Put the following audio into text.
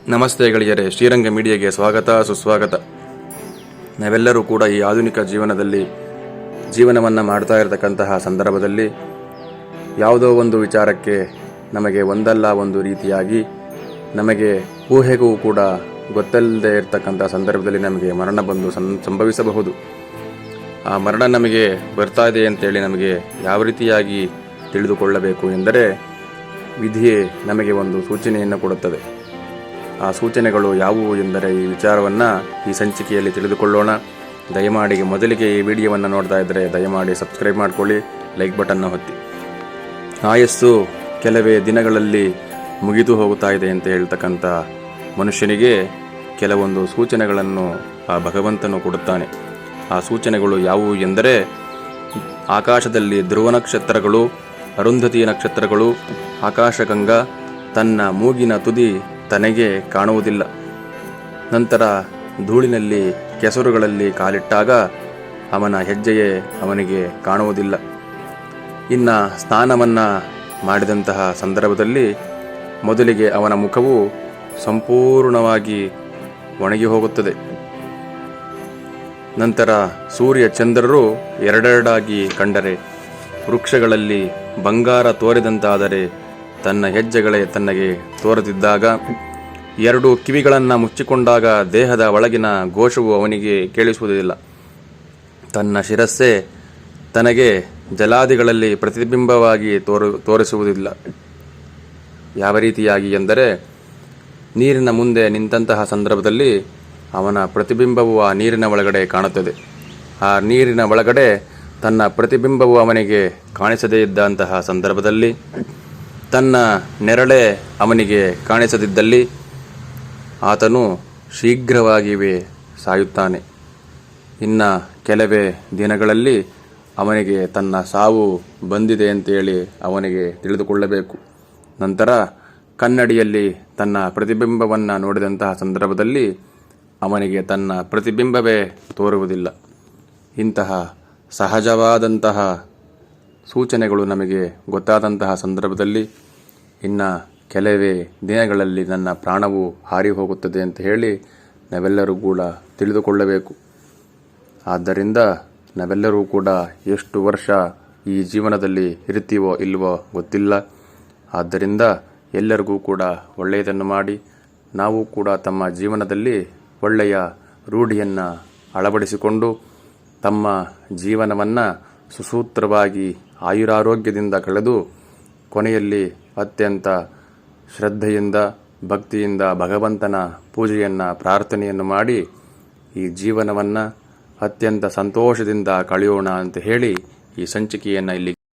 ನಮಸ್ತೆ ಗೆಳೆಯರೇ, ಶ್ರೀರಂಗ ಮೀಡಿಯಾಗೆ ಸ್ವಾಗತ ಸುಸ್ವಾಗತ. ನಾವೆಲ್ಲರೂ ಕೂಡ ಈ ಆಧುನಿಕ ಜೀವನವನ್ನು ಮಾಡ್ತಾ ಇರತಕ್ಕಂತಹ ಸಂದರ್ಭದಲ್ಲಿ ಯಾವುದೋ ಒಂದು ವಿಚಾರಕ್ಕೆ ನಮಗೆ ಒಂದಲ್ಲ ಒಂದು ರೀತಿಯಾಗಿ ನಮಗೆ ಊಹೆಗೂ ಕೂಡ ಗೊತ್ತಿಲ್ಲದೆ ಇರತಕ್ಕಂಥ ಸಂದರ್ಭದಲ್ಲಿ ನಮಗೆ ಮರಣ ಬಂದು ಸಂಭವಿಸಬಹುದು. ಆ ಮರಣ ನಮಗೆ ಬರ್ತಾ ಇದೆ ಅಂತೇಳಿ ನಮಗೆ ಯಾವ ರೀತಿಯಾಗಿ ತಿಳಿದುಕೊಳ್ಳಬೇಕು ಎಂದರೆ, ವಿಧಿಯೇ ನಮಗೆ ಒಂದು ಸೂಚನೆಯನ್ನು ಕೊಡುತ್ತದೆ. ಆ ಸೂಚನೆಗಳು ಯಾವುವು ಎಂದರೆ ಈ ವಿಚಾರವನ್ನು ಈ ಸಂಚಿಕೆಯಲ್ಲಿ ತಿಳಿದುಕೊಳ್ಳೋಣ. ದಯಮಾಡಿ ಮೊದಲಿಗೆ ಈ ವಿಡಿಯೋವನ್ನು ನೋಡ್ತಾ ಇದ್ದರೆ ದಯಮಾಡಿ ಸಬ್ಸ್ಕ್ರೈಬ್ ಮಾಡಿಕೊಳ್ಳಿ, ಲೈಕ್ ಬಟನ್ನ ಒತ್ತಿ. ಆಯಸ್ಸು ಕೆಲವೇ ದಿನಗಳಲ್ಲಿ ಮುಗಿದು ಹೋಗುತ್ತಾ ಇದೆ ಅಂತ ಹೇಳ್ತಕ್ಕಂಥ ಮನುಷ್ಯನಿಗೆ ಕೆಲವೊಂದು ಸೂಚನೆಗಳನ್ನು ಆ ಭಗವಂತನು ಕೊಡುತ್ತಾನೆ. ಆ ಸೂಚನೆಗಳು ಯಾವುವು ಎಂದರೆ, ಆಕಾಶದಲ್ಲಿ ಧ್ರುವ ನಕ್ಷತ್ರಗಳು, ಅರುಂಧತಿ ನಕ್ಷತ್ರಗಳು, ಆಕಾಶಗಂಗಾ ತನ್ನ ಮೂಗಿನ ತುದಿ ತನಗೆ ಕಾಣುವುದಿಲ್ಲ. ನಂತರ ಧೂಳಿನಲ್ಲಿ ಕೆಸರುಗಳಲ್ಲಿ ಕಾಲಿಟ್ಟಾಗ ಅವನ ಹೆಜ್ಜೆಯೇ ಅವನಿಗೆ ಕಾಣುವುದಿಲ್ಲ. ಇನ್ನು ಸ್ನಾನವನ್ನು ಮಾಡಿದಂತಹ ಸಂದರ್ಭದಲ್ಲಿ ಮೊದಲಿಗೆ ಅವನ ಮುಖವು ಸಂಪೂರ್ಣವಾಗಿ ಒಣಗಿ ಹೋಗುತ್ತದೆ. ನಂತರ ಸೂರ್ಯ ಚಂದ್ರರು ಎರಡೆರಡಾಗಿ ಕಂಡರೆ, ವೃಕ್ಷಗಳಲ್ಲಿ ಬಂಗಾರ ತೋರಿದಂತಾದರೆ ತನ್ನ ಹೆಜ್ಜೆಗಳೇ ತನ್ನಗೆ ತೋರದಿದ್ದಾಗ, ಎರಡು ಕಿವಿಗಳನ್ನು ಮುಚ್ಚಿಕೊಂಡಾಗ ದೇಹದ ಒಳಗಿನ ಘೋಷವು ಅವನಿಗೆ ಕೇಳಿಸುವುದಿಲ್ಲ. ತನ್ನ ಶಿರಸ್ಸೇ ತನಗೆ ಜಲಾದಿಗಳಲ್ಲಿ ಪ್ರತಿಬಿಂಬವಾಗಿ ತೋರಿಸುವುದಿಲ್ಲ. ಯಾವ ರೀತಿಯಾಗಿ ಎಂದರೆ, ನೀರಿನ ಮುಂದೆ ನಿಂತಹ ಸಂದರ್ಭದಲ್ಲಿ ಅವನ ಪ್ರತಿಬಿಂಬವು ಆ ನೀರಿನ ಒಳಗಡೆ ಕಾಣುತ್ತದೆ. ಆ ನೀರಿನ ಒಳಗಡೆ ತನ್ನ ಪ್ರತಿಬಿಂಬವು ಅವನಿಗೆ ಕಾಣಿಸದೇ ಇದ್ದಂತಹ ಸಂದರ್ಭದಲ್ಲಿ, ತನ್ನ ನೆರಳೇ ಅವನಿಗೆ ಕಾಣಿಸದಿದ್ದಲ್ಲಿ ಆತನು ಶೀಘ್ರವಾಗಿಯೇ ಸಾಯುತ್ತಾನೆ. ಇನ್ನು ಕೆಲವೇ ದಿನಗಳಲ್ಲಿ ಅವನಿಗೆ ತನ್ನ ಸಾವು ಬಂದಿದೆ ಅಂತೇಳಿ ಅವನಿಗೆ ತಿಳಿದುಕೊಳ್ಳಬೇಕು. ನಂತರ ಕನ್ನಡಿಯಲ್ಲಿ ತನ್ನ ಪ್ರತಿಬಿಂಬವನ್ನು ನೋಡಿದಂತಹ ಸಂದರ್ಭದಲ್ಲಿ ಅವನಿಗೆ ತನ್ನ ಪ್ರತಿಬಿಂಬವೇ ತೋರುವುದಿಲ್ಲ. ಇಂತಹ ಸಹಜವಾದಂತಹ ಸೂಚನೆಗಳು ನಮಗೆ ಗೊತ್ತಾದಂತಹ ಸಂದರ್ಭದಲ್ಲಿ ಇನ್ನು ಕೆಲವೇ ದಿನಗಳಲ್ಲಿ ನನ್ನ ಪ್ರಾಣವು ಹಾರಿ ಹೋಗುತ್ತದೆ ಅಂತ ಹೇಳಿ ನಾವೆಲ್ಲರೂ ಕೂಡ ತಿಳಿದುಕೊಳ್ಳಬೇಕು. ಆದ್ದರಿಂದ ನಾವೆಲ್ಲರೂ ಕೂಡ ಎಷ್ಟು ವರ್ಷ ಈ ಜೀವನದಲ್ಲಿ ಇರ್ತೀವೋ ಇಲ್ವೋ ಗೊತ್ತಿಲ್ಲ. ಆದ್ದರಿಂದ ಎಲ್ಲರಿಗೂ ಕೂಡ ಒಳ್ಳೆಯದನ್ನು ಮಾಡಿ, ನಾವು ಕೂಡ ತಮ್ಮ ಜೀವನದಲ್ಲಿ ಒಳ್ಳೆಯ ರೂಢಿಯನ್ನು ಅಳವಡಿಸಿಕೊಂಡು ತಮ್ಮ ಜೀವನವನ್ನು ಸುಸೂತ್ರವಾಗಿ ಆಯುರಾರೋಗ್ಯದಿಂದ ಕಳೆದು ಕೊನೆಯಲ್ಲಿ ಅತ್ಯಂತ ಶ್ರದ್ಧೆಯಿಂದ ಭಕ್ತಿಯಿಂದ ಭಗವಂತನ ಪೂಜೆಯನ್ನು ಪ್ರಾರ್ಥನೆಯನ್ನು ಮಾಡಿ ಈ ಜೀವನವನ್ನು ಅತ್ಯಂತ ಸಂತೋಷದಿಂದ ಕಳೆಯೋಣ ಅಂತ ಹೇಳಿ ಈ ಸಂಚಿಕೆಯನ್ನು ಇಲ್ಲಿ